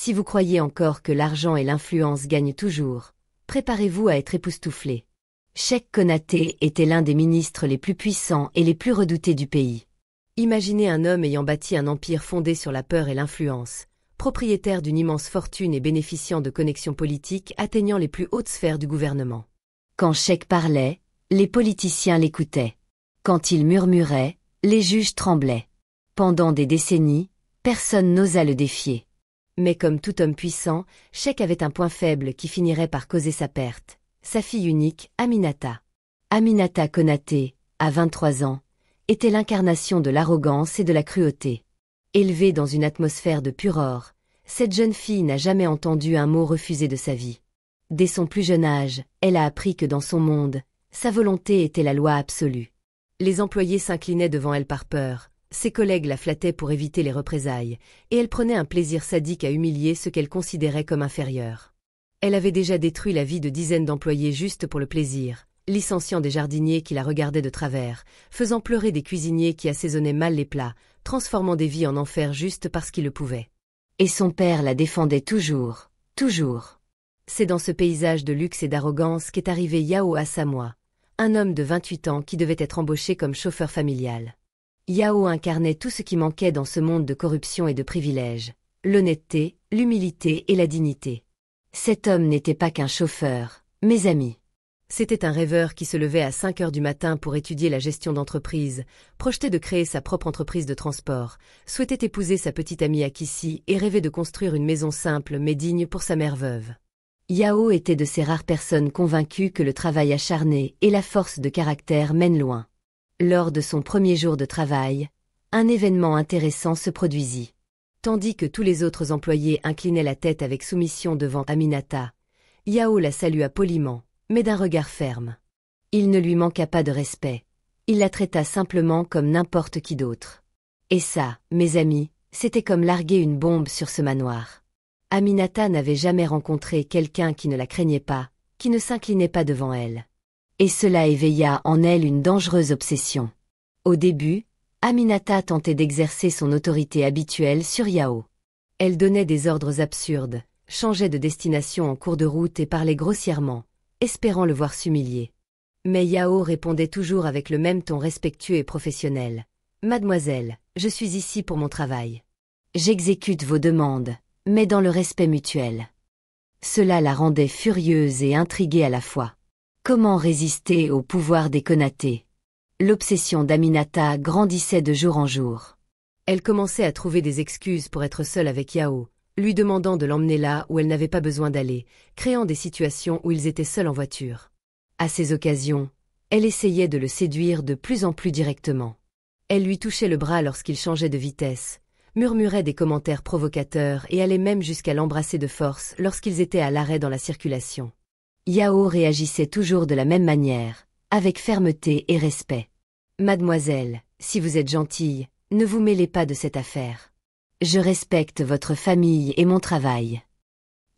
Si vous croyez encore que l'argent et l'influence gagnent toujours, préparez-vous à être époustouflé. Cheikh Konaté était l'un des ministres les plus puissants et les plus redoutés du pays. Imaginez un homme ayant bâti un empire fondé sur la peur et l'influence, propriétaire d'une immense fortune et bénéficiant de connexions politiques atteignant les plus hautes sphères du gouvernement. Quand Cheikh parlait, les politiciens l'écoutaient. Quand il murmurait, les juges tremblaient. Pendant des décennies, personne n'osa le défier. Mais comme tout homme puissant, Cheikh avait un point faible qui finirait par causer sa perte. Sa fille unique, Aminata. Aminata Konaté, à 23 ans, était l'incarnation de l'arrogance et de la cruauté. Élevée dans une atmosphère de pur or, cette jeune fille n'a jamais entendu un mot refusé de sa vie. Dès son plus jeune âge, elle a appris que dans son monde, sa volonté était la loi absolue. Les employés s'inclinaient devant elle par peur, ses collègues la flattaient pour éviter les représailles, et elle prenait un plaisir sadique à humilier ceux qu'elle considérait comme inférieurs. Elle avait déjà détruit la vie de dizaines d'employés juste pour le plaisir, licenciant des jardiniers qui la regardaient de travers, faisant pleurer des cuisiniers qui assaisonnaient mal les plats, transformant des vies en enfer juste parce qu'ils le pouvaient. Et son père la défendait toujours, toujours. C'est dans ce paysage de luxe et d'arrogance qu'est arrivé Yao Asamoah, un homme de 28 ans qui devait être embauché comme chauffeur familial. Yao incarnait tout ce qui manquait dans ce monde de corruption et de privilèges, l'honnêteté, l'humilité et la dignité. Cet homme n'était pas qu'un chauffeur, mes amis. C'était un rêveur qui se levait à 5 heures du matin pour étudier la gestion d'entreprise, projetait de créer sa propre entreprise de transport, souhaitait épouser sa petite amie Akissi et rêvait de construire une maison simple mais digne pour sa mère veuve. Yao était de ces rares personnes convaincues que le travail acharné et la force de caractère mènent loin. Lors de son premier jour de travail, un événement intéressant se produisit. Tandis que tous les autres employés inclinaient la tête avec soumission devant Aminata, Yao la salua poliment, mais d'un regard ferme. Il ne lui manqua pas de respect. Il la traita simplement comme n'importe qui d'autre. Et ça, mes amis, c'était comme larguer une bombe sur ce manoir. Aminata n'avait jamais rencontré quelqu'un qui ne la craignait pas, qui ne s'inclinait pas devant elle. Et cela éveilla en elle une dangereuse obsession. Au début, Aminata tentait d'exercer son autorité habituelle sur Yao. Elle donnait des ordres absurdes, changeait de destination en cours de route et parlait grossièrement, espérant le voir s'humilier. Mais Yao répondait toujours avec le même ton respectueux et professionnel. « Mademoiselle, je suis ici pour mon travail. J'exécute vos demandes, mais dans le respect mutuel. » Cela la rendait furieuse et intriguée à la fois. Comment résister au pouvoir des Konaté? L'obsession d'Aminata grandissait de jour en jour. Elle commençait à trouver des excuses pour être seule avec Yao, lui demandant de l'emmener là où elle n'avait pas besoin d'aller, créant des situations où ils étaient seuls en voiture. À ces occasions, elle essayait de le séduire de plus en plus directement. Elle lui touchait le bras lorsqu'il changeait de vitesse, murmurait des commentaires provocateurs et allait même jusqu'à l'embrasser de force lorsqu'ils étaient à l'arrêt dans la circulation. Yao réagissait toujours de la même manière, avec fermeté et respect. « Mademoiselle, si vous êtes gentille, ne vous mêlez pas de cette affaire. Je respecte votre famille et mon travail. »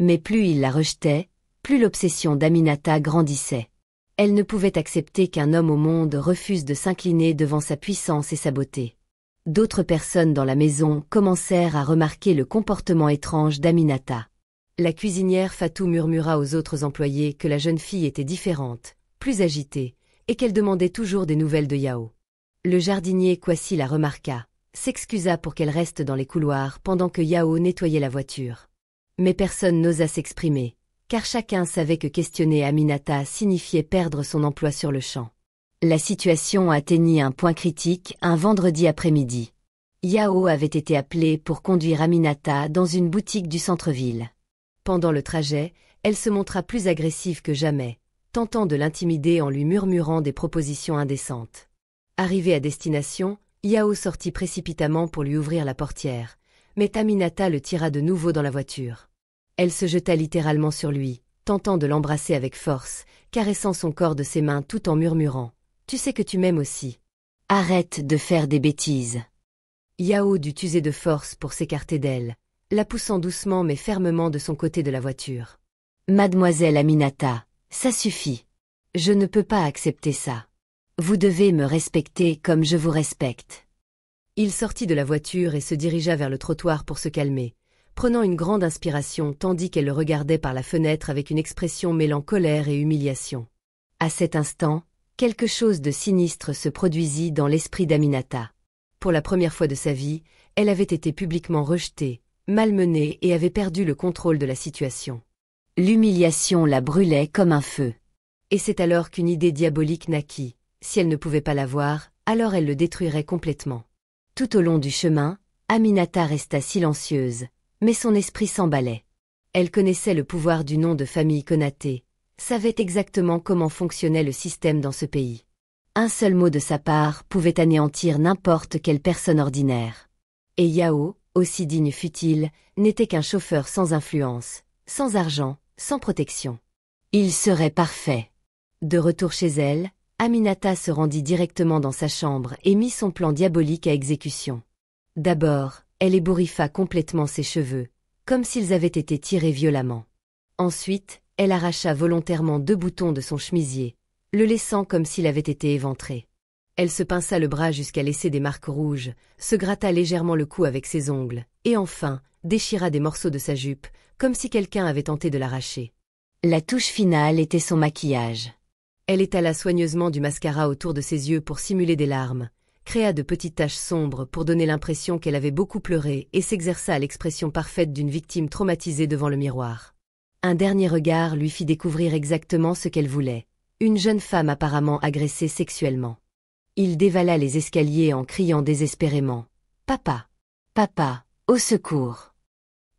Mais plus il la rejetait, plus l'obsession d'Aminata grandissait. Elle ne pouvait accepter qu'un homme au monde refuse de s'incliner devant sa puissance et sa beauté. D'autres personnes dans la maison commencèrent à remarquer le comportement étrange d'Aminata. La cuisinière Fatou murmura aux autres employés que la jeune fille était différente, plus agitée, et qu'elle demandait toujours des nouvelles de Yao. Le jardinier Kwasi la remarqua, s'excusa pour qu'elle reste dans les couloirs pendant que Yao nettoyait la voiture. Mais personne n'osa s'exprimer, car chacun savait que questionner Aminata signifiait perdre son emploi sur le champ. La situation atteignit un point critique un vendredi après-midi. Yao avait été appelée pour conduire Aminata dans une boutique du centre-ville. Pendant le trajet, elle se montra plus agressive que jamais, tentant de l'intimider en lui murmurant des propositions indécentes. Arrivée à destination, Yao sortit précipitamment pour lui ouvrir la portière, mais Aminata le tira de nouveau dans la voiture. Elle se jeta littéralement sur lui, tentant de l'embrasser avec force, caressant son corps de ses mains tout en murmurant « Tu sais que tu m'aimes aussi. Arrête de faire des bêtises. » Yao dut user de force pour s'écarter d'elle, la poussant doucement mais fermement de son côté de la voiture. « Mademoiselle Aminata, ça suffit. Je ne peux pas accepter ça. Vous devez me respecter comme je vous respecte. » Il sortit de la voiture et se dirigea vers le trottoir pour se calmer, prenant une grande inspiration tandis qu'elle le regardait par la fenêtre avec une expression mêlant colère et humiliation. À cet instant, quelque chose de sinistre se produisit dans l'esprit d'Aminata. Pour la première fois de sa vie, elle avait été publiquement rejetée, malmenée et avait perdu le contrôle de la situation. L'humiliation la brûlait comme un feu. Et c'est alors qu'une idée diabolique naquit. Si elle ne pouvait pas l'avoir, alors elle le détruirait complètement. Tout au long du chemin, Aminata resta silencieuse, mais son esprit s'emballait. Elle connaissait le pouvoir du nom de famille Konaté, savait exactement comment fonctionnait le système dans ce pays. Un seul mot de sa part pouvait anéantir n'importe quelle personne ordinaire. Et Yao, aussi digne fût-il, n'était qu'un chauffeur sans influence, sans argent, sans protection. Il serait parfait. De retour chez elle, Aminata se rendit directement dans sa chambre et mit son plan diabolique à exécution. D'abord, elle ébouriffa complètement ses cheveux, comme s'ils avaient été tirés violemment. Ensuite, elle arracha volontairement 2 boutons de son chemisier, le laissant comme s'il avait été éventré. Elle se pinça le bras jusqu'à laisser des marques rouges, se gratta légèrement le cou avec ses ongles, et enfin, déchira des morceaux de sa jupe, comme si quelqu'un avait tenté de l'arracher. La touche finale était son maquillage. Elle étala soigneusement du mascara autour de ses yeux pour simuler des larmes, créa de petites taches sombres pour donner l'impression qu'elle avait beaucoup pleuré et s'exerça à l'expression parfaite d'une victime traumatisée devant le miroir. Un dernier regard lui fit découvrir exactement ce qu'elle voulait, une jeune femme apparemment agressée sexuellement. Il dévala les escaliers en criant désespérément « Papa! Papa! Au secours !»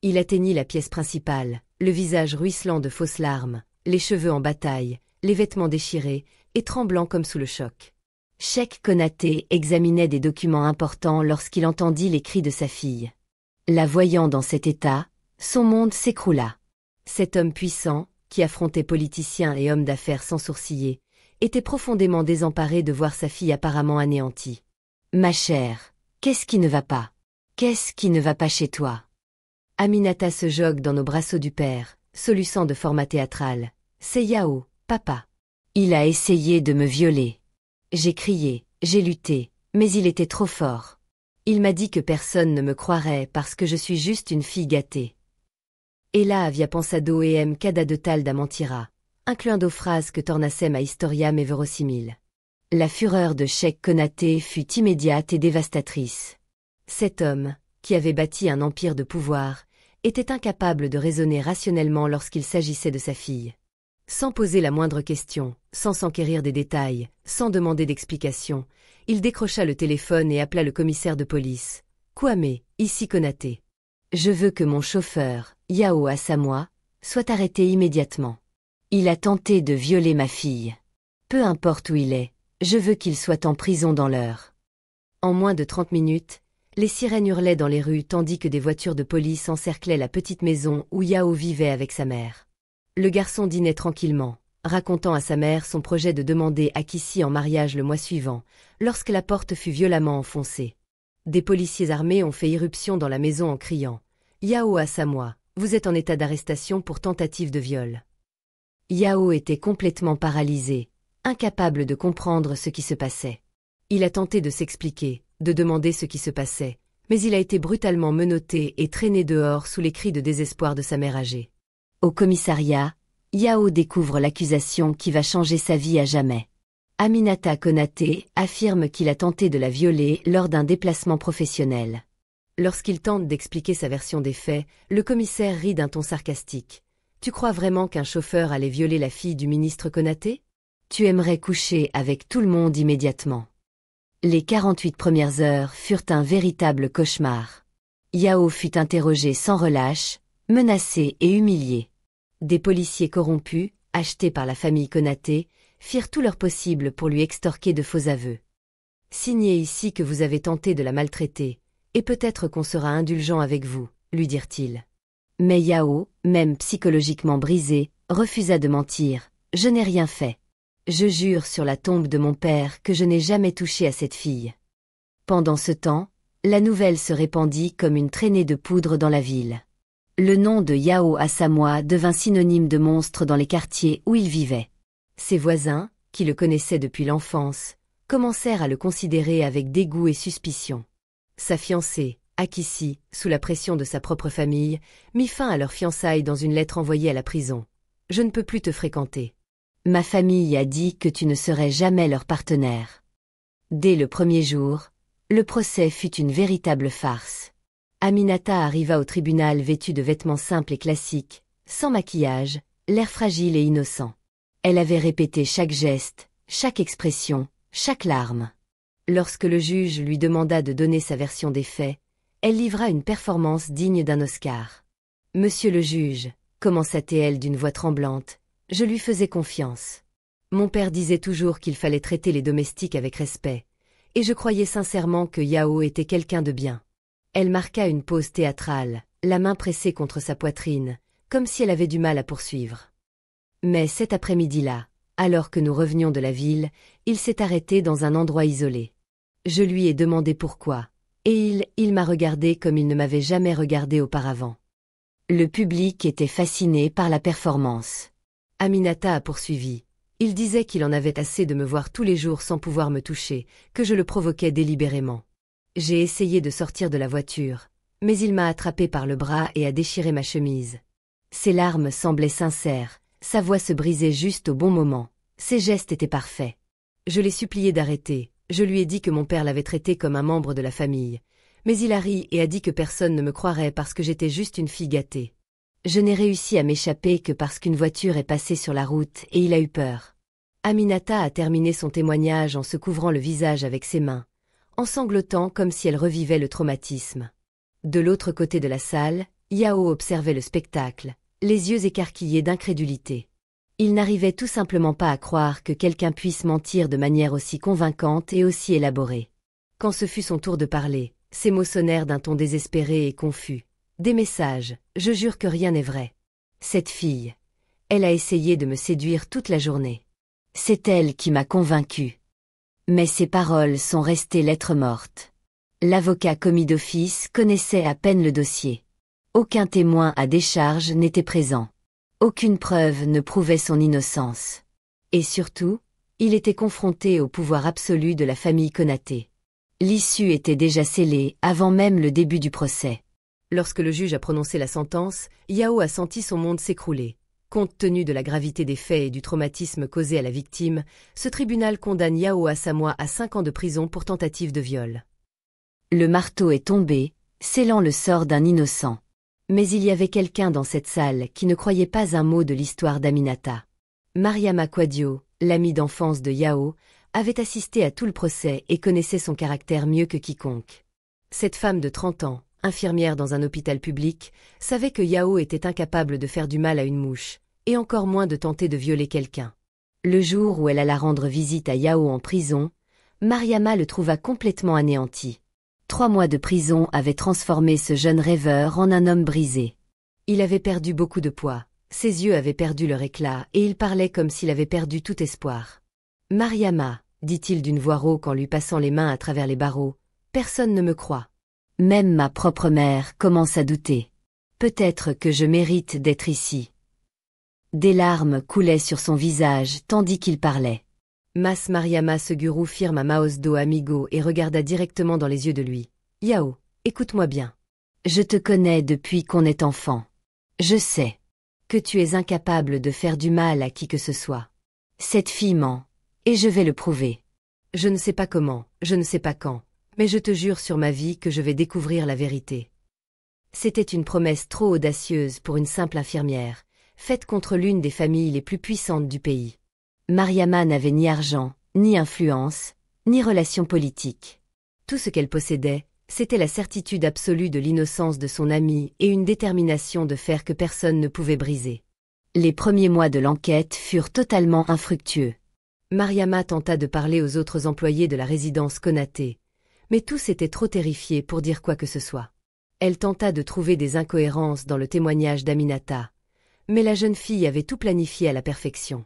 Il atteignit la pièce principale, le visage ruisselant de fausses larmes, les cheveux en bataille, les vêtements déchirés, et tremblant comme sous le choc. Cheikh Konaté examinait des documents importants lorsqu'il entendit les cris de sa fille. La voyant dans cet état, son monde s'écroula. Cet homme puissant, qui affrontait politiciens et hommes d'affaires sans sourciller, était profondément désemparé de voir sa fille apparemment anéantie. « Ma chère, qu'est-ce qui ne va pas? Qu'est-ce qui ne va pas chez toi ?» Aminata se jogue dans nos brasseaux du père, soluçant de format théâtral. « C'est Yao, papa. Il a essayé de me violer. J'ai crié, j'ai lutté, mais il était trop fort. Il m'a dit que personne ne me croirait parce que je suis juste une fille gâtée. » Et là avia pensado em cada de tal da mentira, incluant phrases que tornassem à historiam et verosimile. La fureur de Cheikh Konaté fut immédiate et dévastatrice. Cet homme, qui avait bâti un empire de pouvoir, était incapable de raisonner rationnellement lorsqu'il s'agissait de sa fille. Sans poser la moindre question, sans s'enquérir des détails, sans demander d'explication, il décrocha le téléphone et appela le commissaire de police. « Kwame, ici Konaté. Je veux que mon chauffeur, Yao Asamoah, soit arrêté immédiatement. Il a tenté de violer ma fille. Peu importe où il est, je veux qu'il soit en prison dans l'heure. » En moins de 30 minutes, les sirènes hurlaient dans les rues tandis que des voitures de police encerclaient la petite maison où Yao vivait avec sa mère. Le garçon dînait tranquillement, racontant à sa mère son projet de demander Akissi en mariage le mois suivant, lorsque la porte fut violemment enfoncée. Des policiers armés ont fait irruption dans la maison en criant « Yao Asamoah, vous êtes en état d'arrestation pour tentative de viol. » Yao était complètement paralysé, incapable de comprendre ce qui se passait. Il a tenté de s'expliquer, de demander ce qui se passait, mais il a été brutalement menotté et traîné dehors sous les cris de désespoir de sa mère âgée. Au commissariat, Yao découvre l'accusation qui va changer sa vie à jamais. Aminata Konaté affirme qu'il a tenté de la violer lors d'un déplacement professionnel. Lorsqu'il tente d'expliquer sa version des faits, le commissaire rit d'un ton sarcastique. « Tu crois vraiment qu'un chauffeur allait violer la fille du ministre Konaté? Tu aimerais coucher avec tout le monde immédiatement. » Les 48 premières heures furent un véritable cauchemar. Yao fut interrogé sans relâche, menacé et humilié. Des policiers corrompus, achetés par la famille Konaté, firent tout leur possible pour lui extorquer de faux aveux. « Signez ici que vous avez tenté de la maltraiter, et peut-être qu'on sera indulgent avec vous, » lui dirent-ils. Mais Yao, même psychologiquement brisé, refusa de mentir. « Je n'ai rien fait. Je jure sur la tombe de mon père que je n'ai jamais touché à cette fille. » Pendant ce temps, la nouvelle se répandit comme une traînée de poudre dans la ville. Le nom de Yao Asamoah devint synonyme de monstre dans les quartiers où il vivait. Ses voisins, qui le connaissaient depuis l'enfance, commencèrent à le considérer avec dégoût et suspicion. Sa fiancée, Akissi, sous la pression de sa propre famille, mit fin à leurs fiançailles dans une lettre envoyée à la prison. « Je ne peux plus te fréquenter. Ma famille a dit que tu ne serais jamais leur partenaire. » Dès le premier jour, le procès fut une véritable farce. Aminata arriva au tribunal vêtue de vêtements simples et classiques, sans maquillage, l'air fragile et innocent. Elle avait répété chaque geste, chaque expression, chaque larme. Lorsque le juge lui demanda de donner sa version des faits, elle livra une performance digne d'un Oscar. « Monsieur le juge », commença-t-elle d'une voix tremblante, « je lui faisais confiance. Mon père disait toujours qu'il fallait traiter les domestiques avec respect, et je croyais sincèrement que Yao était quelqu'un de bien. » Elle marqua une pause théâtrale, la main pressée contre sa poitrine, comme si elle avait du mal à poursuivre. Mais cet après-midi-là, alors que nous revenions de la ville, il s'est arrêté dans un endroit isolé. Je lui ai demandé pourquoi, et il m'a regardé comme il ne m'avait jamais regardé auparavant. Le public était fasciné par la performance. Aminata a poursuivi. Il disait qu'il en avait assez de me voir tous les jours sans pouvoir me toucher, que je le provoquais délibérément. J'ai essayé de sortir de la voiture, mais il m'a attrapé par le bras et a déchiré ma chemise. Ses larmes semblaient sincères, sa voix se brisait juste au bon moment, ses gestes étaient parfaits. Je l'ai supplié d'arrêter, je lui ai dit que mon père l'avait traité comme un membre de la famille, mais il a ri et a dit que personne ne me croirait parce que j'étais juste une fille gâtée. Je n'ai réussi à m'échapper que parce qu'une voiture est passée sur la route et il a eu peur. Aminata a terminé son témoignage en se couvrant le visage avec ses mains, en sanglotant comme si elle revivait le traumatisme. De l'autre côté de la salle, Yao observait le spectacle, les yeux écarquillés d'incrédulité. Il n'arrivait tout simplement pas à croire que quelqu'un puisse mentir de manière aussi convaincante et aussi élaborée. Quand ce fut son tour de parler, ses mots sonnèrent d'un ton désespéré et confus. Des messages, je jure que rien n'est vrai. Cette fille, elle a essayé de me séduire toute la journée. C'est elle qui m'a convaincue. Mais ces paroles sont restées lettres mortes. L'avocat commis d'office connaissait à peine le dossier. Aucun témoin à décharge n'était présent. Aucune preuve ne prouvait son innocence. Et surtout, il était confronté au pouvoir absolu de la famille Konaté. L'issue était déjà scellée avant même le début du procès. Lorsque le juge a prononcé la sentence, Yao a senti son monde s'écrouler. Compte tenu de la gravité des faits et du traumatisme causé à la victime, ce tribunal condamne Yao Asamoah à 5 ans de prison pour tentative de viol. Le marteau est tombé, scellant le sort d'un innocent. Mais il y avait quelqu'un dans cette salle qui ne croyait pas un mot de l'histoire d'Aminata. Mariama Kwadio, l'amie d'enfance de Yao, avait assisté à tout le procès et connaissait son caractère mieux que quiconque. Cette femme de 30 ans, infirmière dans un hôpital public, savait que Yao était incapable de faire du mal à une mouche, et encore moins de tenter de violer quelqu'un. Le jour où elle alla rendre visite à Yao en prison, Mariama le trouva complètement anéanti. 3 mois de prison avaient transformé ce jeune rêveur en un homme brisé. Il avait perdu beaucoup de poids, ses yeux avaient perdu leur éclat et il parlait comme s'il avait perdu tout espoir. « Mariama », dit-il d'une voix rauque en lui passant les mains à travers les barreaux, « personne ne me croit. Même ma propre mère commence à douter. Peut-être que je mérite d'être ici. » Des larmes coulaient sur son visage tandis qu'il parlait. Mas Mariama Seguru firma Maos do Amigo et regarda directement dans les yeux de lui. « Yao, écoute-moi bien. Je te connais depuis qu'on est enfant. Je sais que tu es incapable de faire du mal à qui que ce soit. Cette fille ment, et je vais le prouver. Je ne sais pas comment, je ne sais pas quand, mais je te jure sur ma vie que je vais découvrir la vérité. » C'était une promesse trop audacieuse pour une simple infirmière, faite contre l'une des familles les plus puissantes du pays. Mariama n'avait ni argent, ni influence, ni relations politiques. Tout ce qu'elle possédait, c'était la certitude absolue de l'innocence de son amie et une détermination de faire que personne ne pouvait briser. Les premiers mois de l'enquête furent totalement infructueux. Mariama tenta de parler aux autres employés de la résidence Konaté, mais tous étaient trop terrifiés pour dire quoi que ce soit. Elle tenta de trouver des incohérences dans le témoignage d'Aminata, mais la jeune fille avait tout planifié à la perfection.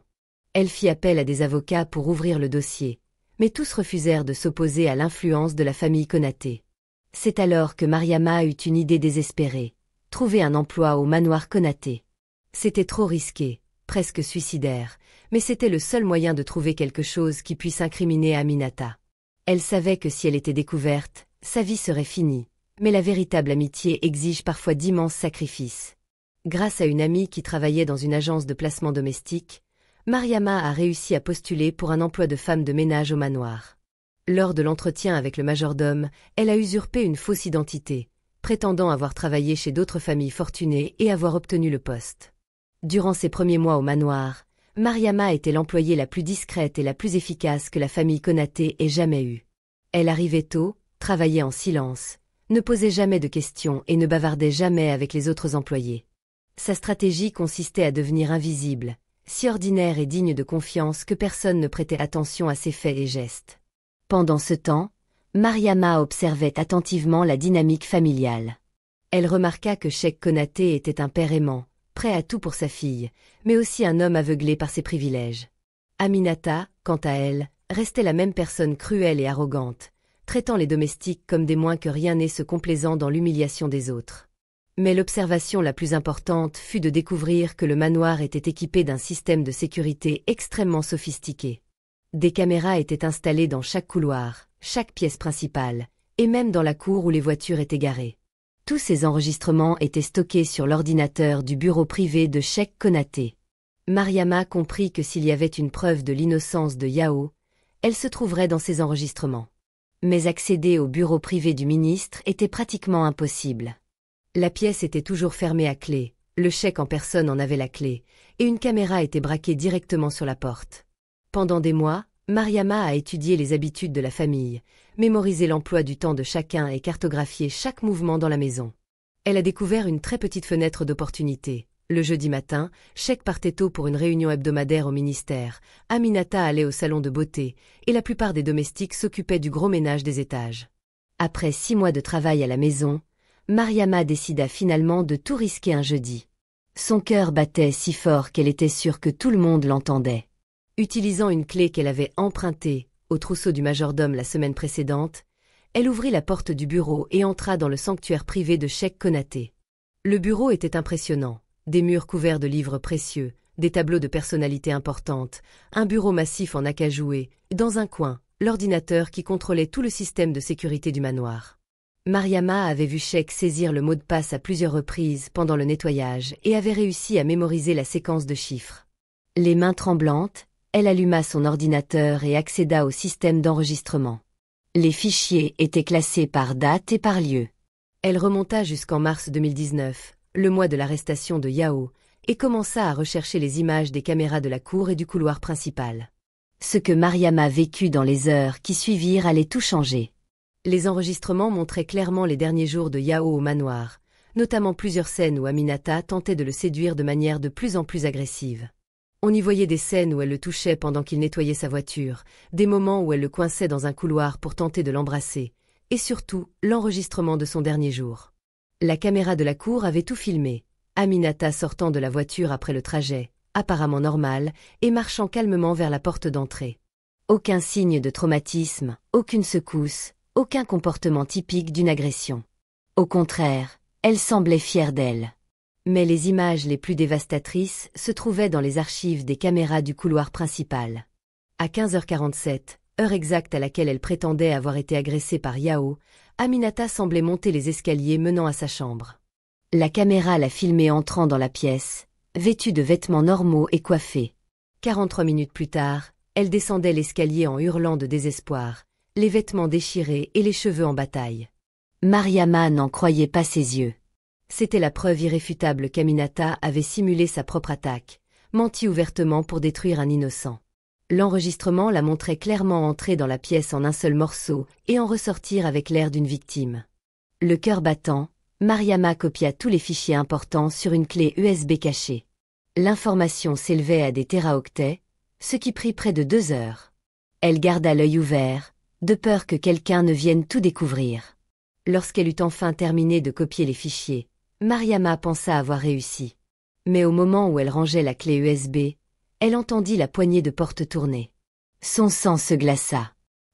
Elle fit appel à des avocats pour ouvrir le dossier, mais tous refusèrent de s'opposer à l'influence de la famille Konaté. C'est alors que Mariama eut une idée désespérée, trouver un emploi au manoir Konaté. C'était trop risqué, presque suicidaire, mais c'était le seul moyen de trouver quelque chose qui puisse incriminer Aminata. Elle savait que si elle était découverte, sa vie serait finie, Mais la véritable amitié exige parfois d'immenses sacrifices. Grâce à une amie qui travaillait dans une agence de placement domestique, Mariama a réussi à postuler pour un emploi de femme de ménage au manoir. Lors de l'entretien avec le majordome, elle a usurpé une fausse identité, prétendant avoir travaillé chez d'autres familles fortunées et avoir obtenu le poste. Durant ses premiers mois au manoir, Mariama était l'employée la plus discrète et la plus efficace que la famille Konaté ait jamais eue. Elle arrivait tôt, travaillait en silence, ne posait jamais de questions et ne bavardait jamais avec les autres employés. Sa stratégie consistait à devenir invisible, si ordinaire et digne de confiance que personne ne prêtait attention à ses faits et gestes. Pendant ce temps, Mariama observait attentivement la dynamique familiale. Elle remarqua que Cheikh Konaté était un père aimant, prêt à tout pour sa fille, mais aussi un homme aveuglé par ses privilèges. Aminata, quant à elle, restait la même personne cruelle et arrogante, traitant les domestiques comme des moins que rien et se complaisant dans l'humiliation des autres. Mais l'observation la plus importante fut de découvrir que le manoir était équipé d'un système de sécurité extrêmement sophistiqué. Des caméras étaient installées dans chaque couloir, chaque pièce principale, et même dans la cour où les voitures étaient garées. Tous ces enregistrements étaient stockés sur l'ordinateur du bureau privé de Cheikh Konaté. Mariama comprit que s'il y avait une preuve de l'innocence de Yao, elle se trouverait dans ces enregistrements. Mais accéder au bureau privé du ministre était pratiquement impossible. La pièce était toujours fermée à clé, le cheikh en personne en avait la clé, et une caméra était braquée directement sur la porte. Pendant des mois, Mariama a étudié les habitudes de la famille, mémorisé l'emploi du temps de chacun et cartographié chaque mouvement dans la maison. Elle a découvert une très petite fenêtre d'opportunité. Le jeudi matin, Cheikh partait tôt pour une réunion hebdomadaire au ministère, Aminata allait au salon de beauté, et la plupart des domestiques s'occupaient du gros ménage des étages. Après 6 mois de travail à la maison, Mariama décida finalement de tout risquer un jeudi. Son cœur battait si fort qu'elle était sûre que tout le monde l'entendait. Utilisant une clé qu'elle avait empruntée au trousseau du majordome la semaine précédente, elle ouvrit la porte du bureau et entra dans le sanctuaire privé de Cheikh Konaté. Le bureau était impressionnant, des murs couverts de livres précieux, des tableaux de personnalités importantes, un bureau massif en acajou et, dans un coin, l'ordinateur qui contrôlait tout le système de sécurité du manoir. Mariama avait vu Cheikh saisir le mot de passe à plusieurs reprises pendant le nettoyage et avait réussi à mémoriser la séquence de chiffres. Les mains tremblantes, elle alluma son ordinateur et accéda au système d'enregistrement. Les fichiers étaient classés par date et par lieu. Elle remonta jusqu'en mars 2019, le mois de l'arrestation de Yao, et commença à rechercher les images des caméras de la cour et du couloir principal. Ce que Mariama vécut dans les heures qui suivirent allait tout changer. Les enregistrements montraient clairement les derniers jours de Yao au manoir, notamment plusieurs scènes où Aminata tentait de le séduire de manière de plus en plus agressive. On y voyait des scènes où elle le touchait pendant qu'il nettoyait sa voiture, des moments où elle le coinçait dans un couloir pour tenter de l'embrasser, et surtout l'enregistrement de son dernier jour. La caméra de la cour avait tout filmé, Aminata sortant de la voiture après le trajet, apparemment normal, et marchant calmement vers la porte d'entrée. Aucun signe de traumatisme, aucune secousse, aucun comportement typique d'une agression. Au contraire, elle semblait fière d'elle. Mais les images les plus dévastatrices se trouvaient dans les archives des caméras du couloir principal. À 15h47, heure exacte à laquelle elle prétendait avoir été agressée par Yao, Aminata semblait monter les escaliers menant à sa chambre. La caméra l'a filmée entrant dans la pièce, vêtue de vêtements normaux et coiffée. 43 minutes plus tard, elle descendait l'escalier en hurlant de désespoir, les vêtements déchirés et les cheveux en bataille. Mariama n'en croyait pas ses yeux. C'était la preuve irréfutable qu'Aminata avait simulé sa propre attaque, menti ouvertement pour détruire un innocent. L'enregistrement la montrait clairement entrer dans la pièce en un seul morceau et en ressortir avec l'air d'une victime. Le cœur battant, Mariama copia tous les fichiers importants sur une clé USB cachée. L'information s'élevait à des téraoctets, ce qui prit près de 2 heures. Elle garda l'œil ouvert, de peur que quelqu'un ne vienne tout découvrir. Lorsqu'elle eut enfin terminé de copier les fichiers, Mariama pensa avoir réussi. Mais au moment où elle rangeait la clé USB, elle entendit la poignée de porte tourner. Son sang se glaça.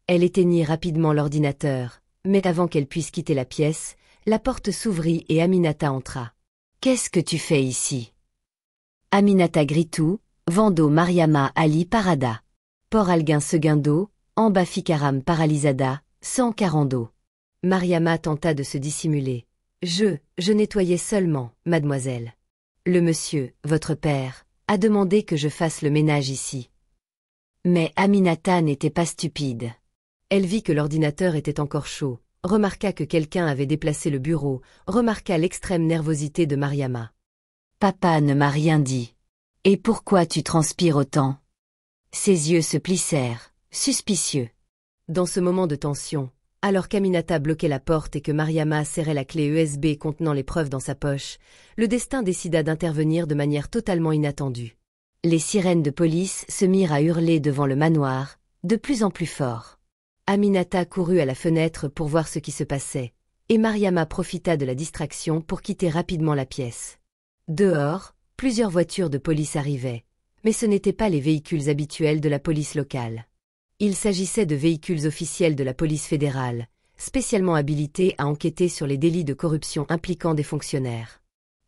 Elle éteignit rapidement l'ordinateur, mais avant qu'elle puisse quitter la pièce, la porte s'ouvrit et Aminata entra. « Qu'est-ce que tu fais ici ?» Aminata Gritou, Vando Mariama Ali Parada. Por alguém segundo, Amba ficaram paralisada, sans carando. Mariama tenta de se dissimuler. Je nettoyais seulement, mademoiselle. Le monsieur, votre père, a demandé que je fasse le ménage ici. Mais Aminata n'était pas stupide. Elle vit que l'ordinateur était encore chaud, remarqua que quelqu'un avait déplacé le bureau, remarqua l'extrême nervosité de Mariama. Papa ne m'a rien dit. Et pourquoi tu transpires autant? Ses yeux se plissèrent, suspicieux. Dans ce moment de tension, alors qu'Aminata bloquait la porte et que Mariama serrait la clé USB contenant les preuves dans sa poche, le destin décida d'intervenir de manière totalement inattendue. Les sirènes de police se mirent à hurler devant le manoir, de plus en plus fort. Aminata courut à la fenêtre pour voir ce qui se passait, et Mariama profita de la distraction pour quitter rapidement la pièce. Dehors, plusieurs voitures de police arrivaient, mais ce n'étaient pas les véhicules habituels de la police locale. Il s'agissait de véhicules officiels de la police fédérale, spécialement habilités à enquêter sur les délits de corruption impliquant des fonctionnaires.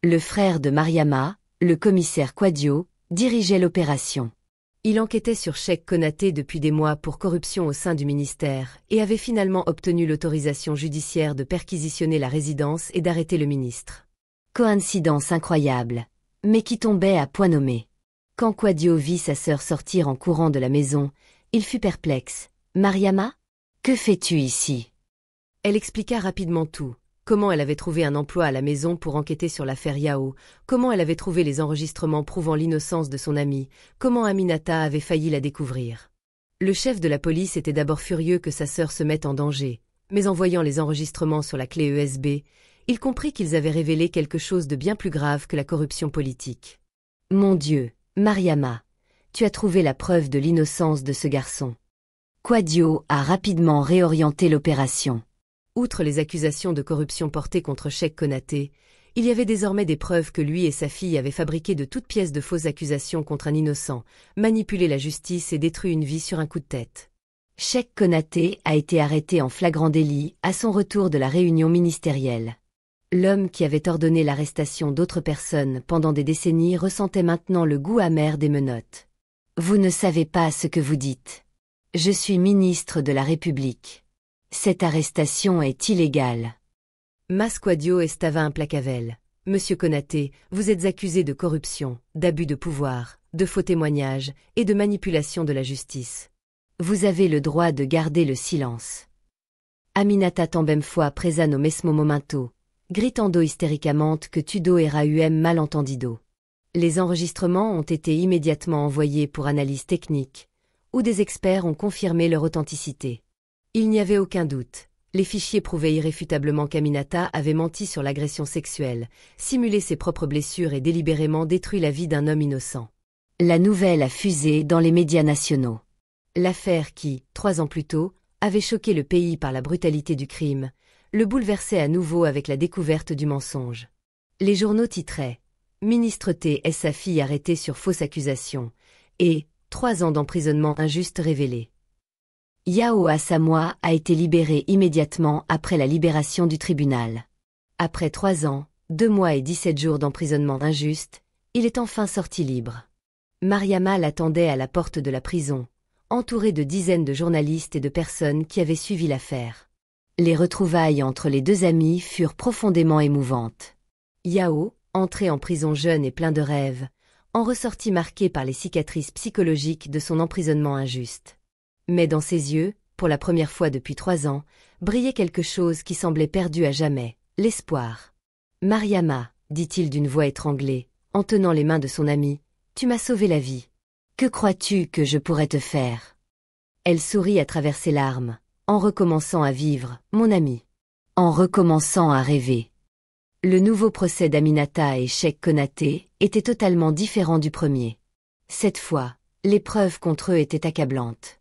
Le frère de Mariama, le commissaire Quadio, dirigeait l'opération. Il enquêtait sur Cheikh Konaté depuis des mois pour corruption au sein du ministère et avait finalement obtenu l'autorisation judiciaire de perquisitionner la résidence et d'arrêter le ministre. Coïncidence incroyable, mais qui tombait à point nommé. Quand Quadio vit sa sœur sortir en courant de la maison, il fut perplexe. « Mariama? Que fais-tu ici ?» Elle expliqua rapidement tout. Comment elle avait trouvé un emploi à la maison pour enquêter sur l'affaire Yao, comment elle avait trouvé les enregistrements prouvant l'innocence de son amie, comment Aminata avait failli la découvrir. Le chef de la police était d'abord furieux que sa sœur se mette en danger, mais en voyant les enregistrements sur la clé USB, il comprit qu'ils avaient révélé quelque chose de bien plus grave que la corruption politique. « Mon Dieu, Mariama, tu as trouvé la preuve de l'innocence de ce garçon. » Quadio a rapidement réorienté l'opération. Outre les accusations de corruption portées contre Cheikh Konaté, il y avait désormais des preuves que lui et sa fille avaient fabriqué de toutes pièces de fausses accusations contre un innocent, manipulé la justice et détruit une vie sur un coup de tête. Cheikh Konaté a été arrêté en flagrant délit à son retour de la réunion ministérielle. L'homme qui avait ordonné l'arrestation d'autres personnes pendant des décennies ressentait maintenant le goût amer des menottes. « Vous ne savez pas ce que vous dites. Je suis ministre de la République. Cette arrestation est illégale. » Mas Quadio estava implacable. « Monsieur Konaté, vous êtes accusé de corruption, d'abus de pouvoir, de faux témoignages et de manipulation de la justice. Vous avez le droit de garder le silence. » Aminata também foi presa no mesmo momento, gritando hystéricamente que tudo era malentendido. Les enregistrements ont été immédiatement envoyés pour analyse technique, où des experts ont confirmé leur authenticité. Il n'y avait aucun doute. Les fichiers prouvaient irréfutablement qu'Aminata avait menti sur l'agression sexuelle, simulé ses propres blessures et délibérément détruit la vie d'un homme innocent. La nouvelle a fusé dans les médias nationaux. L'affaire qui, 3 ans plus tôt, avait choqué le pays par la brutalité du crime, le bouleversait à nouveau avec la découverte du mensonge. Les journaux titraient « Ministre T et sa fille arrêtée sur fausses accusations » et « 3 ans d'emprisonnement injuste révélé ». Yao Asamoah a été libéré immédiatement après la libération du tribunal. Après 3 ans, 2 mois et 17 jours d'emprisonnement injuste, il est enfin sorti libre. Mariama l'attendait à la porte de la prison, entourée de dizaines de journalistes et de personnes qui avaient suivi l'affaire. Les retrouvailles entre les deux amis furent profondément émouvantes. Yao, entré en prison jeune et plein de rêves, en ressortit marqué par les cicatrices psychologiques de son emprisonnement injuste. Mais dans ses yeux, pour la première fois depuis 3 ans, brillait quelque chose qui semblait perdu à jamais, l'espoir. « Mariama, dit-il d'une voix étranglée, en tenant les mains de son amie, tu m'as sauvé la vie. Que crois-tu que je pourrais te faire ?» Elle sourit à travers ses larmes, en recommençant à vivre, mon ami. En recommençant à rêver. Le nouveau procès d'Aminata et Cheikh Konaté était totalement différent du premier. Cette fois, les preuves contre eux étaient accablantes.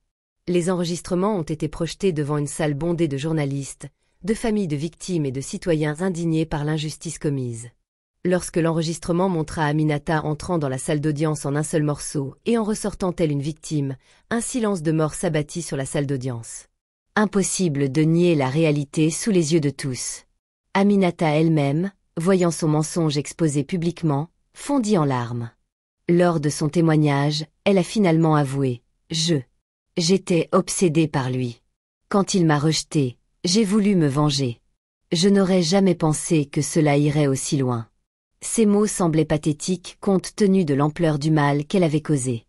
Les enregistrements ont été projetés devant une salle bondée de journalistes, de familles de victimes et de citoyens indignés par l'injustice commise. Lorsque l'enregistrement montra Aminata entrant dans la salle d'audience en un seul morceau et en ressortant telle une victime, un silence de mort s'abattit sur la salle d'audience. Impossible de nier la réalité sous les yeux de tous. Aminata elle-même, voyant son mensonge exposé publiquement, fondit en larmes. Lors de son témoignage, elle a finalement avoué « J'étais obsédée par lui. Quand il m'a rejetée, J'ai voulu me venger. Je n'aurais jamais pensé que cela irait aussi loin. Ces mots semblaient pathétiques compte tenu de l'ampleur du mal qu'elle avait causé.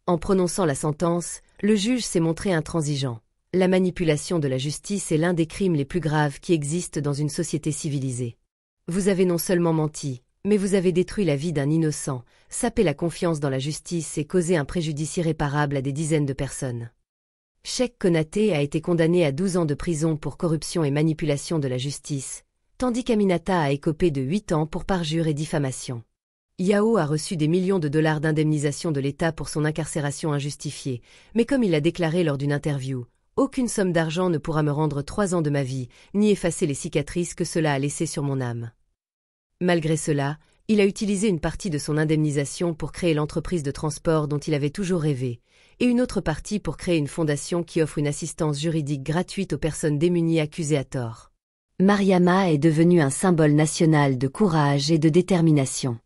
En prononçant la sentence, le juge s'est montré intransigeant. La manipulation de la justice est l'un des crimes les plus graves qui existent dans une société civilisée. Vous avez non seulement menti, mais vous avez détruit la vie d'un innocent, sapé la confiance dans la justice et causé un préjudice irréparable à des dizaines de personnes. Cheikh Konaté a été condamné à 12 ans de prison pour corruption et manipulation de la justice, tandis qu'Aminata a écopé de 8 ans pour parjure et diffamation. Yao a reçu des millions de dollars d'indemnisation de l'État pour son incarcération injustifiée, mais comme il l'a déclaré lors d'une interview, aucune somme d'argent ne pourra me rendre 3 ans de ma vie, ni effacer les cicatrices que cela a laissées sur mon âme. Malgré cela, il a utilisé une partie de son indemnisation pour créer l'entreprise de transport dont il avait toujours rêvé, et une autre partie pour créer une fondation qui offre une assistance juridique gratuite aux personnes démunies accusées à tort. Mariama est devenue un symbole national de courage et de détermination.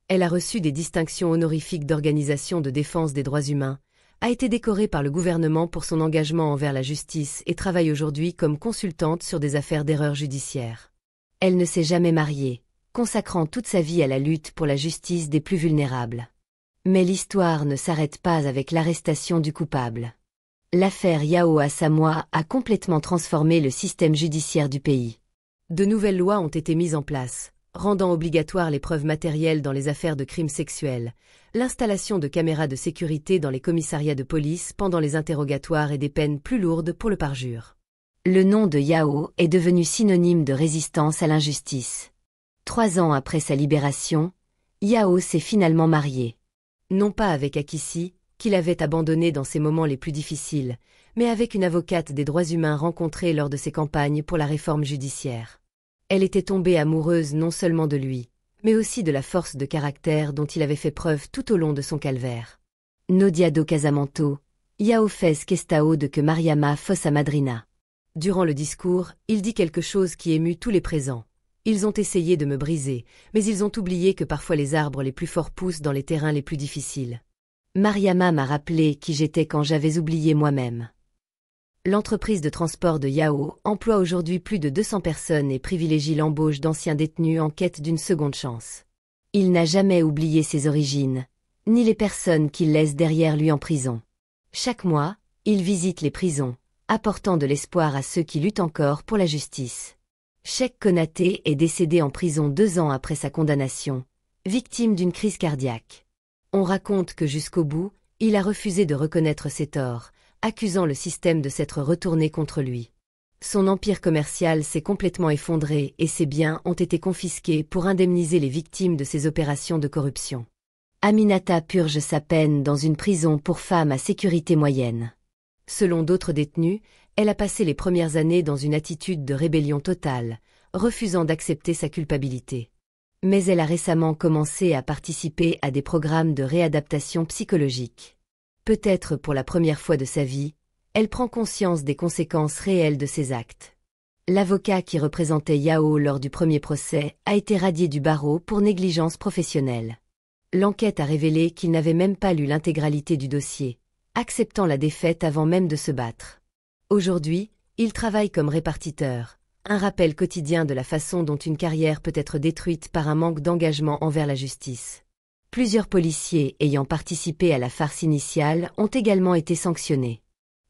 Elle a reçu des distinctions honorifiques d'organisations de défense des droits humains, a été décorée par le gouvernement pour son engagement envers la justice et travaille aujourd'hui comme consultante sur des affaires d'erreurs judiciaires. Elle ne s'est jamais mariée, consacrant toute sa vie à la lutte pour la justice des plus vulnérables. Mais l'histoire ne s'arrête pas avec l'arrestation du coupable. L'affaire Yao Asamoah a complètement transformé le système judiciaire du pays. De nouvelles lois ont été mises en place, rendant obligatoire les preuves matérielles dans les affaires de crimes sexuels, l'installation de caméras de sécurité dans les commissariats de police pendant les interrogatoires et des peines plus lourdes pour le parjure. Le nom de Yao est devenu synonyme de résistance à l'injustice. 3 ans après sa libération, Yao s'est finalement marié. Non pas avec Akissi, qu'il avait abandonné dans ses moments les plus difficiles, mais avec une avocate des droits humains rencontrée lors de ses campagnes pour la réforme judiciaire. Elle était tombée amoureuse non seulement de lui, mais aussi de la force de caractère dont il avait fait preuve tout au long de son calvaire. No dia do casamento, Yao fez questão de que Mariama fosse a madrina. Durant le discours, il dit quelque chose qui émut tous les présents. Ils ont essayé de me briser, mais ils ont oublié que parfois les arbres les plus forts poussent dans les terrains les plus difficiles. Mariama m'a rappelé qui j'étais quand j'avais oublié moi-même. L'entreprise de transport de Yao emploie aujourd'hui plus de 200 personnes et privilégie l'embauche d'anciens détenus en quête d'une seconde chance. Il n'a jamais oublié ses origines, ni les personnes qu'il laisse derrière lui en prison. Chaque mois, il visite les prisons, apportant de l'espoir à ceux qui luttent encore pour la justice. Cheikh Konaté est décédé en prison 2 ans après sa condamnation, victime d'une crise cardiaque. On raconte que jusqu'au bout, il a refusé de reconnaître ses torts, accusant le système de s'être retourné contre lui. Son empire commercial s'est complètement effondré et ses biens ont été confisqués pour indemniser les victimes de ses opérations de corruption. Aminata purge sa peine dans une prison pour femmes à sécurité moyenne. Selon d'autres détenus, elle a passé les premières années dans une attitude de rébellion totale, refusant d'accepter sa culpabilité. Mais elle a récemment commencé à participer à des programmes de réadaptation psychologique. Peut-être pour la première fois de sa vie, elle prend conscience des conséquences réelles de ses actes. L'avocat qui représentait Yao lors du premier procès a été radié du barreau pour négligence professionnelle. L'enquête a révélé qu'il n'avait même pas lu l'intégralité du dossier, acceptant la défaite avant même de se battre. Aujourd'hui, il travaille comme répartiteur, un rappel quotidien de la façon dont une carrière peut être détruite par un manque d'engagement envers la justice. Plusieurs policiers ayant participé à la farce initiale ont également été sanctionnés.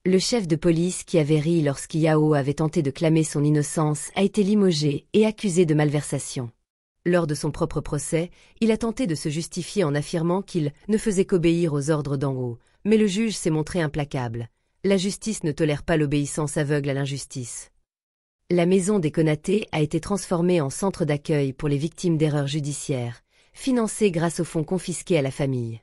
Le chef de police qui avait ri lorsqu'Yao avait tenté de clamer son innocence a été limogé et accusé de malversation. Lors de son propre procès, il a tenté de se justifier en affirmant qu'il ne faisait qu'obéir aux ordres d'en haut, mais le juge s'est montré implacable. La justice ne tolère pas l'obéissance aveugle à l'injustice. La maison des Konaté a été transformée en centre d'accueil pour les victimes d'erreurs judiciaires, financée grâce aux fonds confisqués à la famille.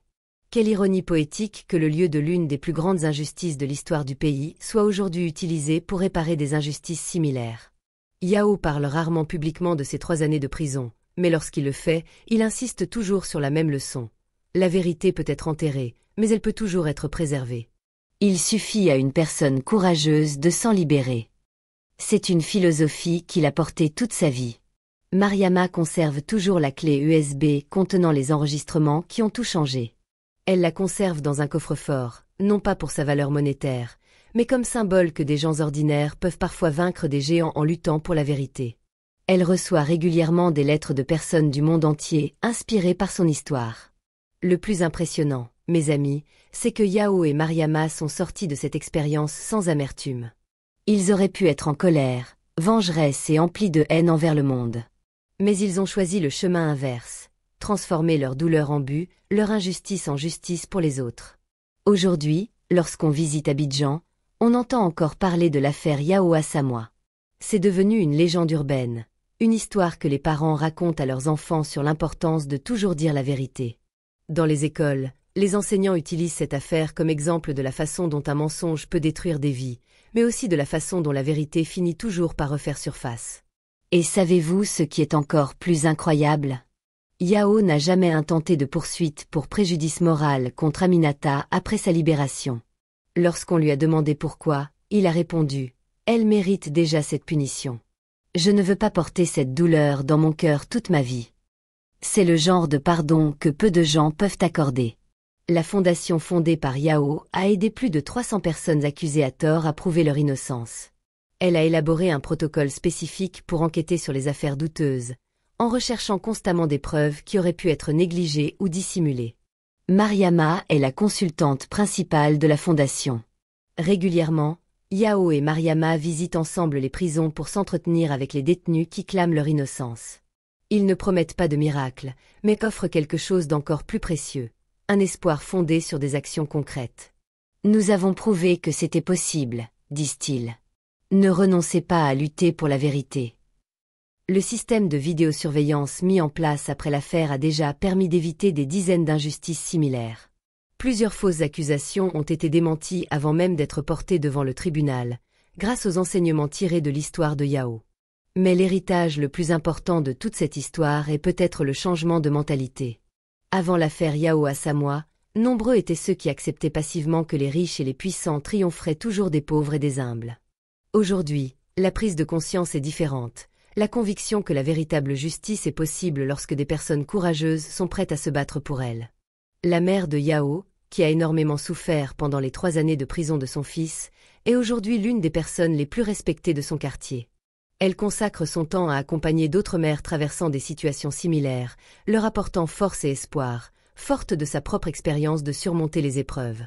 Quelle ironie poétique que le lieu de l'une des plus grandes injustices de l'histoire du pays soit aujourd'hui utilisé pour réparer des injustices similaires. Yao parle rarement publiquement de ses 3 années de prison, mais lorsqu'il le fait, il insiste toujours sur la même leçon. La vérité peut être enterrée, mais elle peut toujours être préservée. Il suffit à une personne courageuse de s'en libérer. C'est une philosophie qu'il a portée toute sa vie. Mariama conserve toujours la clé USB contenant les enregistrements qui ont tout changé. Elle la conserve dans un coffre-fort, non pas pour sa valeur monétaire, mais comme symbole que des gens ordinaires peuvent parfois vaincre des géants en luttant pour la vérité. Elle reçoit régulièrement des lettres de personnes du monde entier, inspirées par son histoire. Le plus impressionnant, mes amis, c'est que Yao et Mariama sont sortis de cette expérience sans amertume. Ils auraient pu être en colère, vengeresses et emplis de haine envers le monde. Mais ils ont choisi le chemin inverse, transformer leur douleur en but, leur injustice en justice pour les autres. Aujourd'hui, lorsqu'on visite Abidjan, on entend encore parler de l'affaire Yao Assamoah. C'est devenu une légende urbaine, une histoire que les parents racontent à leurs enfants sur l'importance de toujours dire la vérité. Dans les écoles, les enseignants utilisent cette affaire comme exemple de la façon dont un mensonge peut détruire des vies, mais aussi de la façon dont la vérité finit toujours par refaire surface. Et savez-vous ce qui est encore plus incroyable? Yao n'a jamais intenté de poursuite pour préjudice moral contre Aminata après sa libération. Lorsqu'on lui a demandé pourquoi, il a répondu « Elle mérite déjà cette punition. Je ne veux pas porter cette douleur dans mon cœur toute ma vie. » C'est le genre de pardon que peu de gens peuvent accorder. La fondation fondée par Yao a aidé plus de 300 personnes accusées à tort à prouver leur innocence. Elle a élaboré un protocole spécifique pour enquêter sur les affaires douteuses, en recherchant constamment des preuves qui auraient pu être négligées ou dissimulées. Mariama est la consultante principale de la fondation. Régulièrement, Yao et Mariama visitent ensemble les prisons pour s'entretenir avec les détenus qui clament leur innocence. Ils ne promettent pas de miracle, mais offrent quelque chose d'encore plus précieux, un espoir fondé sur des actions concrètes. « Nous avons prouvé que c'était possible, disent-ils. Ne renoncez pas à lutter pour la vérité. » Le système de vidéosurveillance mis en place après l'affaire a déjà permis d'éviter des dizaines d'injustices similaires. Plusieurs fausses accusations ont été démenties avant même d'être portées devant le tribunal, grâce aux enseignements tirés de l'histoire de Yao. Mais l'héritage le plus important de toute cette histoire est peut-être le changement de mentalité. Avant l'affaire Yao Assamoah, nombreux étaient ceux qui acceptaient passivement que les riches et les puissants triompheraient toujours des pauvres et des humbles. Aujourd'hui, la prise de conscience est différente. La conviction que la véritable justice est possible lorsque des personnes courageuses sont prêtes à se battre pour elle. La mère de Yao, qui a énormément souffert pendant les 3 années de prison de son fils, est aujourd'hui l'une des personnes les plus respectées de son quartier. Elle consacre son temps à accompagner d'autres mères traversant des situations similaires, leur apportant force et espoir, forte de sa propre expérience de surmonter les épreuves.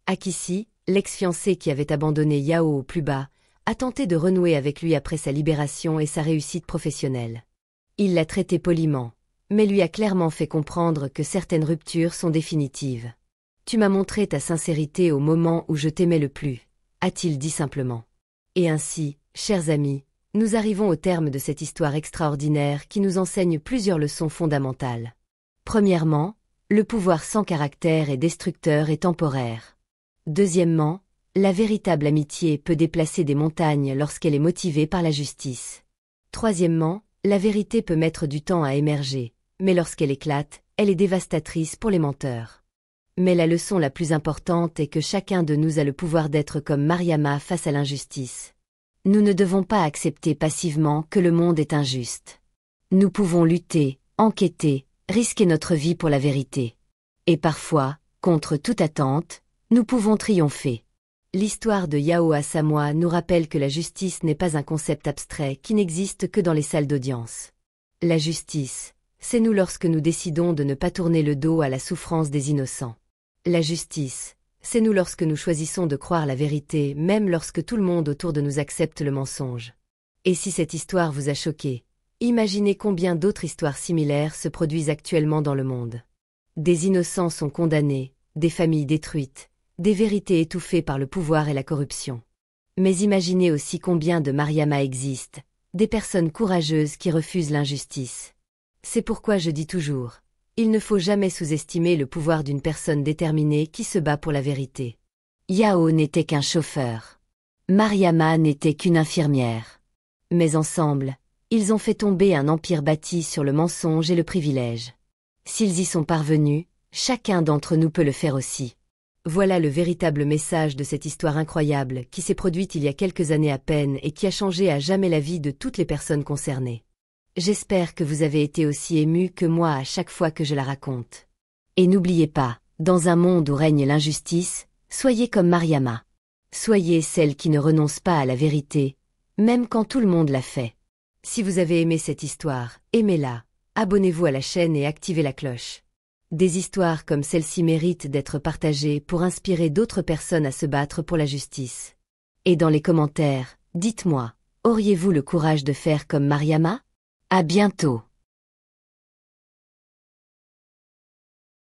Akissi, l'ex-fiancé qui avait abandonné Yao au plus bas, a tenté de renouer avec lui après sa libération et sa réussite professionnelle. Il l'a traité poliment, mais lui a clairement fait comprendre que certaines ruptures sont définitives. « Tu m'as montré ta sincérité au moment où je t'aimais le plus », a-t-il dit simplement. Et ainsi, chers amis, nous arrivons au terme de cette histoire extraordinaire qui nous enseigne plusieurs leçons fondamentales. Premièrement, le pouvoir sans caractère est destructeur et temporaire. Deuxièmement, la véritable amitié peut déplacer des montagnes lorsqu'elle est motivée par la justice. Troisièmement, la vérité peut mettre du temps à émerger, mais lorsqu'elle éclate, elle est dévastatrice pour les menteurs. Mais la leçon la plus importante est que chacun de nous a le pouvoir d'être comme Mariama face à l'injustice. Nous ne devons pas accepter passivement que le monde est injuste. Nous pouvons lutter, enquêter, risquer notre vie pour la vérité. Et parfois, contre toute attente, nous pouvons triompher. L'histoire de Yao Assamoah nous rappelle que la justice n'est pas un concept abstrait qui n'existe que dans les salles d'audience. La justice, c'est nous lorsque nous décidons de ne pas tourner le dos à la souffrance des innocents. La justice, c'est nous lorsque nous choisissons de croire la vérité même lorsque tout le monde autour de nous accepte le mensonge. Et si cette histoire vous a choqué, imaginez combien d'autres histoires similaires se produisent actuellement dans le monde. Des innocents sont condamnés, des familles détruites, des vérités étouffées par le pouvoir et la corruption. Mais imaginez aussi combien de Mariama existent, des personnes courageuses qui refusent l'injustice. C'est pourquoi je dis toujours, il ne faut jamais sous-estimer le pouvoir d'une personne déterminée qui se bat pour la vérité. Yao n'était qu'un chauffeur. Mariama n'était qu'une infirmière. Mais ensemble, ils ont fait tomber un empire bâti sur le mensonge et le privilège. S'ils y sont parvenus, chacun d'entre nous peut le faire aussi. Voilà le véritable message de cette histoire incroyable qui s'est produite il y a quelques années à peine et qui a changé à jamais la vie de toutes les personnes concernées. J'espère que vous avez été aussi émus que moi à chaque fois que je la raconte. Et n'oubliez pas, dans un monde où règne l'injustice, soyez comme Mariama. Soyez celle qui ne renonce pas à la vérité, même quand tout le monde l'a fait. Si vous avez aimé cette histoire, aimez-la, abonnez-vous à la chaîne et activez la cloche. Des histoires comme celle-ci méritent d'être partagées pour inspirer d'autres personnes à se battre pour la justice. Et dans les commentaires, dites-moi, auriez-vous le courage de faire comme Mariama? À bientôt.